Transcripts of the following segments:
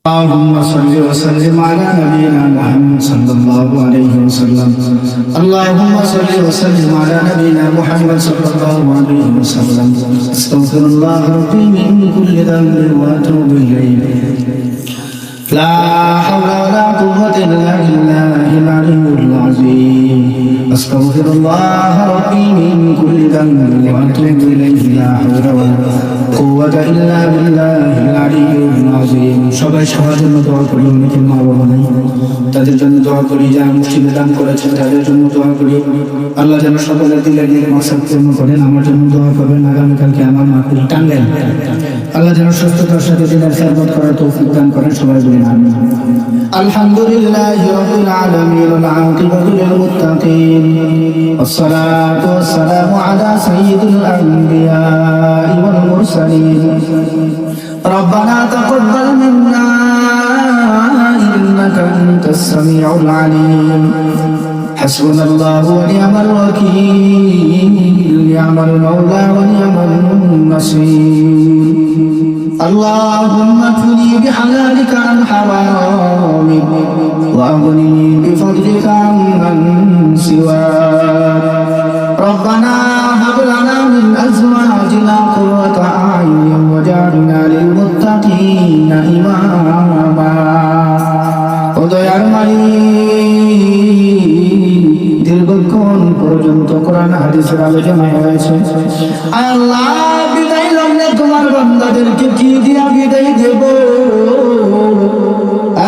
اللهم صل وسلم على نبينا محمد صلى الله عليه وسلم. اللهم صل وسلم على نبينا محمد صلى الله عليه وسلم. استغفر الله ربي من كل ذنب واتوب اليه. لا حول ولا قوة إلا بالله العلي العظيم. أستغفر الله ربي من كل ذنب وأتوب إليه. لا حول ولا قوة إلا بالله العلي العظيم. সবাই সবার জন্য দোয়া করি। অনেকের মা বাবা নাই, তাদের জন্য দোয়া করি। যারা মুসলিমে দান করেছেন তাদের জন্য দোয়া করি। আল্লাহ যেন সকলের দিলের দিলে মাসাদ পূর্ণ করেন। আমার জন্য দোয়া করবেন। আগামীকালকে আমার মাহফিল টাঙ্গাইল, আল্লাহ যেন সুস্থতার সাথে দিনের খেদমত করার তৌফিক দান করেন। সবাই বলি আমিন। আলহামদুলিল্লাহি রাব্বিল আলামিন ওয়াল আকিবাতু লিল মুত্তাকিন والصلاة والسلام على سيد الأنبياء والمرسلين. ربنا تقبل منا إنك أنت السميع العليم. حسبنا الله ونعم الوكيل. نعم المولى ونعم النصير. اللهم اكفني بحلالك عن حرامك واغنني بفضلك عمن سواك. ربنا هب لنا من ازواجنا قرة اعين واجعلنا للمتقين اماما. দয়ার মালিক, দীর্ঘক্ষণ পর্যন্ত কোরআন হাদিসের আলোচনা হয়েছে। আল্লাহ, বিদায় লগ্নে তোমার বান্দাদেরকে কি দিয়া বিদায় দেব?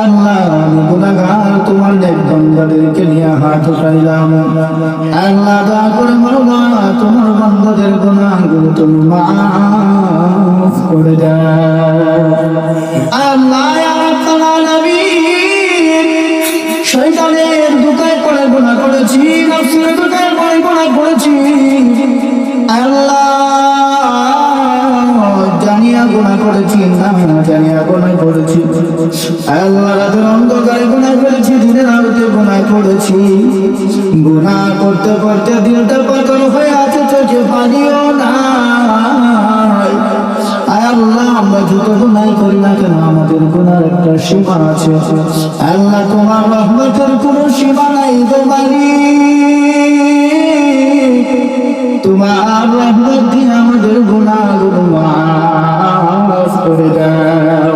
আল্লাহ, আমি গুনাহগার তোমার নেক বান্দাদেরকে নিয়ে হাত উঠাইলাম। আল্লাহ, দয়া করে মাওলা তোমার বান্দাদের গুনাহগুলো তুমি মাফ করে দাও। আল্লাহ, ইয়া রাব্বাল আলামিন, শয়তানের দুকায় পড়ে গুনাহ করেছি, নফসের দুকায় পড়ে গুনাহ করেছি। আল্লাহ, জানিয়া গুনাহ করেছি, না জানিয়া গুনাহ করেছি। আল্লাহ, রাতের অন্ধকারে গুনাহ করেছি, দিনের আলোতে গুনাহ করেছি। গুনাহ করতে করতে দিলটা পাথর হয়ে আছে, চোখে পানিও নাই। আল্লাহ, আমরা যত গুনাহ করি না কেন আমাদের গুনার একটা সীমা আছে। আল্লাহ, তোমার রহমতের কোনো সীমা নাই গো মালিক। তোমার রহমত দিয়ে আমাদের গুনাহগুলো মাফ করে দাও।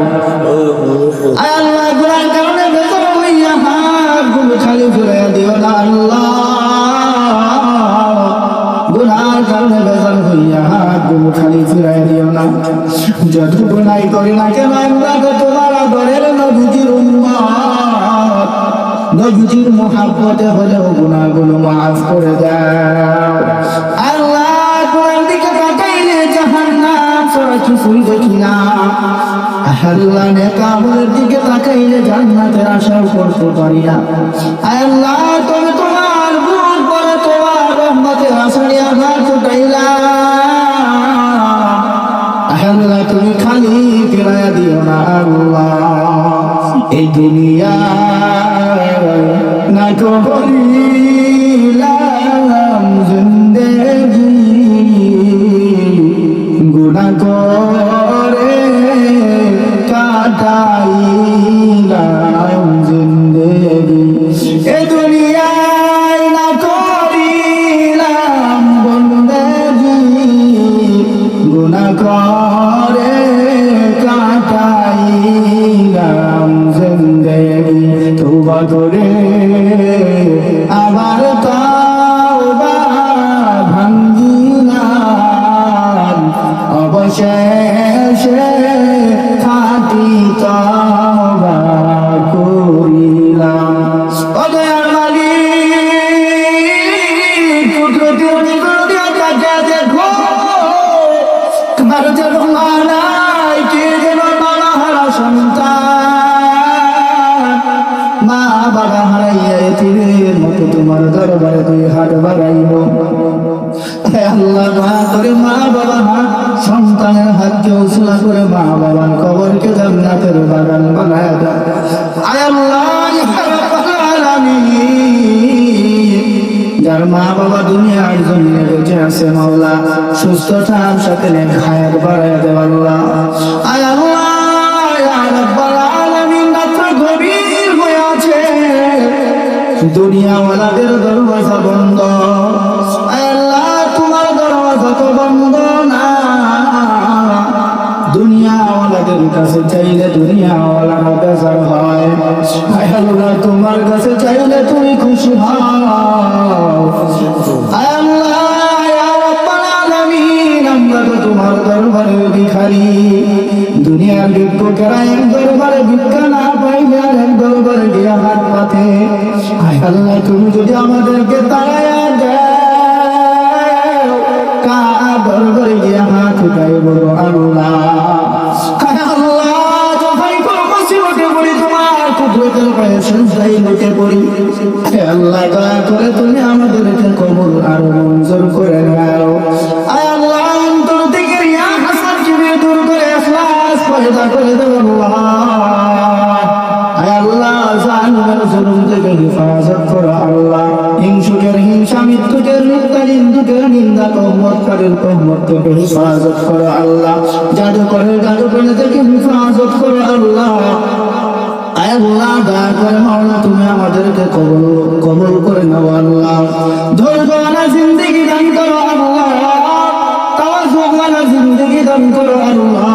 আল্লাহ, গুনার কারণে বেজার হইয়া হাতগুলো খালি ফিরাইয়া দিও না। আল্লাহ, গুনার কারণে বেজার হইয়া হাতগুলো খালি ফিরাইয়া দিও না। যত গুনাহ করি না কেন আমরা তোমার আদরের নবীজির উম্মত, নবীজির মুহাব্বতে হলেও গুনাহগুলো মাফ করে দাও। আল্লাহ, কোরআন দিকে তাকাইলে জাহান্নাম ছাড়া কিছুই দেখি না। আল্লাহ, নেক আমলের দিকে তাকাইলে জান্নাতের আশা করতে পারি না। আল্লাহ, তুমি তোমার গুণ করে তোমার রহমতের আশা নিয়ে হাত উঠাইলা। আল্লাহ, তুমি খালি ফিরাইয়া দিও না। আল্লাহ, এই দুনিয়া না করিলাম জিন্দেগি, গুনাহ করে কাটাইলাম জিন্দেগি। এই দুনিয়ায় না করিলাম বন্দেগি, গুনাহ করে কাটাইলাম জিন্দেগি। তওবা করে আবার তওবা ভাঙ্গিলাম, অবশেষে খাঁটি তওবা করিলাম। ও দয়ার মালিক, কুদরতি অনুগ্রহ তাকিয়ে দেখো, কার যেন মা নাই, কে যেন বাবা হারা সন্তান। মা বাবা হারাইয়া এতিমের মতো তোমার দরবারে দুই হাত বাড়াইব। আল্লাহ, দয়া করে মা বাবা সন্তানের হাতকে উসলা করে মা বাবার কবরকে জান্নাতের বাগান বানায় দাও। আয় আল্লাহ, ইয়া রাব্বাল আলামিন, যার মা বাবা দুনিয়ার জমিনে বেঁচে আছে মাওলা, সুস্থতার সাথে নেক হায়াত বাড়ায় দেও আল্লাহ। আয় আল্লাহ, ইয়া রাব্বাল আলামিন, দুনিয়াওয়ালাদের দরওয়াজা বন্ধ। আল্লাহ তোমার দরওয়াজা তো বন্ধ না, দুনিয়াওয়ালাদের কাছে চাইলে দুনিয়াওয়ালারা বেজার হয়। আল্লাহ তোমার কাছে চাইলে তুমি খুশি হও। আল্লাহ ইয়া রাব্বাল আলামিন, আমরা তো তোমার দরবারে ভিখারি। দুনিয়ার ভিক্ষুকেরা এক দরবারে ভিক্ষা না পাইলে আর এক দরবারে গিয়ে হাত পাতে। আল্লাহ তুমি যদি আমাদেরকে তাড়াইয়া দাও, কার দরবারে গিয়ে হাত উঠাই বলো আল্লাহ। আল্লাহ দয়া করে তুমি আমাদেরকে কবুল আর মঞ্জুর করে নাও। আল্লাহ অন্তর থেকে রিয়া হাসান চিনে দূর করে ইখলাস পয়দা করে দাও আল্লাহ। জালিমের জুলুম থেকে হেফাজত করো আল্লাহ। হিংসুকের হিংসা, মৃত্যুকের মিথ্যা, নিন্দুকের নিন্দা, তহমতকারীর তহমত থেকে হেফাজত করো আল্লাহ। জাদুকরের জাদুকরি থেকে হেফাজত করো আল্লাহ। আল্লাহ দয়া করে মাওলা তুমি আমাদেরকে কবুল করে নাও আল্লাহ। ধৈর্যওয়ালা জিন্দেগি দান করো আল্লাহ, তাওয়াজ্জুওয়ালা জিন্দেগি দান করো আল্লাহ।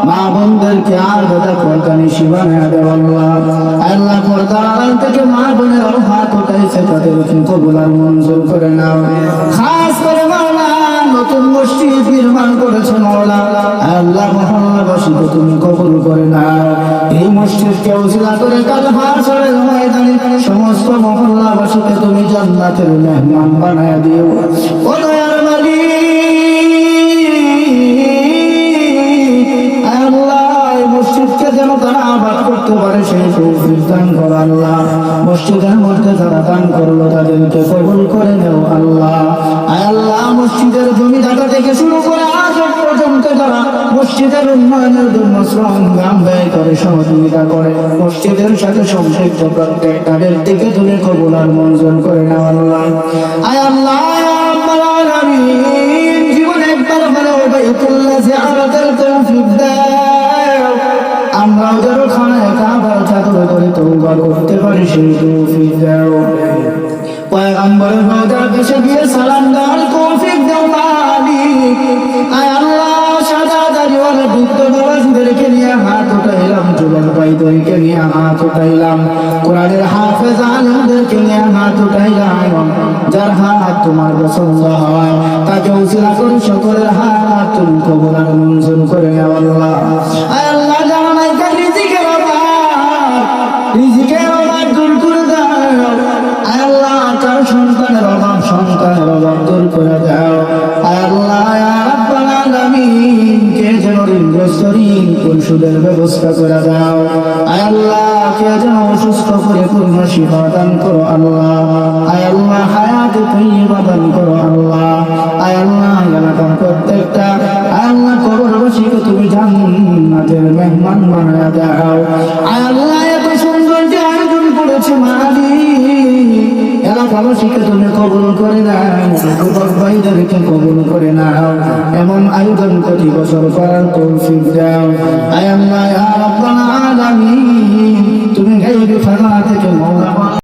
মা বোনদেরকে আর বেটা পর্দানি শিবানা দেও আল্লাহ। আল্লাহ পর্দার আড়াল থেকে মা বোনের হাত উঠাইছে, তাদেরকে কবুল আর মঞ্জুর করে নাও। খাস করে মাওলা নতুন মসজিদ নির্মাণ করেছে মাওলা, আল্লাহ মহল্লাবাসীকে তুমি কবুল করে নাও। এই মসজিদকে উজিলা করে কাল হাসরের ময়দানে সমস্ত মহল্লাবাসীকে তুমি জান্নাতের মেহমান বানায় দিও। ও দয়ার মালিক আল্লাহ, এই মসজিদকে যেন তারা আবাদ করতে পারে সেই তৌফিক দান করো আল্লাহ। মসজিদের মধ্যে যারা দান করলো তাদেরকে কবুল করে নেও আল্লাহ। আল্লাহ মসজিদের জমি জায়গা থেকে শুরু করে আজ পর্যন্ত যারা মসজিদের উন্নয়নের জন্য শ্রম গাম ব্যয় করে, সহযোগিতা করে, মসজিদের সাথে সম্পৃক্ত প্রত্যেক তাদের দিকে তুমি কবুল আর মঞ্জুর করে নাও আল্লাহ। আল্লাহ রাব্বুল আলামিন, জীবনে একবার হলেও বাইতুল্লাহ জিয়ারতের তৌফিক দাও। আমরাও যেন খানায় কাবার চাদর করে তওবা করতে পারি সেই তৌফিক দাও। পয়গম্বরের রওজার কাছে গিয়ে সালাম দেওয়ার তৌফিক দাও মালিক। আল্লাহ সাদা দাড়িওয়ালা বৃদ্ধ বাবাজিদেরকে নিয়ে হাত উঠাইলাম, যুবক ভাইদেরকে নিয়ে হাত উঠাইলাম, কোরআনের হাফেজ আলেমদেরকে নিয়ে হাত উঠাইলাম। যার হাত তোমার পছন্দ হয় তাকে উসিলা করে সকলের হাত তুমি কবুল আর মঞ্জুর করে নাও আল্লাহ। আল্লাহ জানা নাই কার রিজিকের অভাব, রিজিকের অভাব দূর করে দাও আল্লাহ। কার সন্তানের অভাব, সন্তানের অভাব দূর করে দাও আল্লাহ। ইয়া রাব্বাল আলামিন, কে যেন ঋণগ্রস্ত ঋণ পরিশোধের ব্যবস্থা করে দাও আল্লাহ। কে যেন অসুস্থ করে পূর্ণ শিফা দান করো আল্লাহ। আল্লাহ হায়াত তাইয়্যিবা দান করো আল্লাহ। আল্লাহ এলাকার প্রত্যেকটা আল্লাহ কবরবাসীকে তুমি জান্নাতের মেহমান বানায়া দাও আল্লাহ। এত সুন্দর যে আয়োজন করেছে মালিক, এলাকাবাসীকে তুমি কবুল করে নাও, যুবক ভাইদেরকে কবুল করে নাও। এমন আয়োজন প্রতি বছর করার তৌফিক দাও আল্লাহ। ইয়া রাব্বাল আলামিন, তুমি গায়বী খানা থেকে মওলা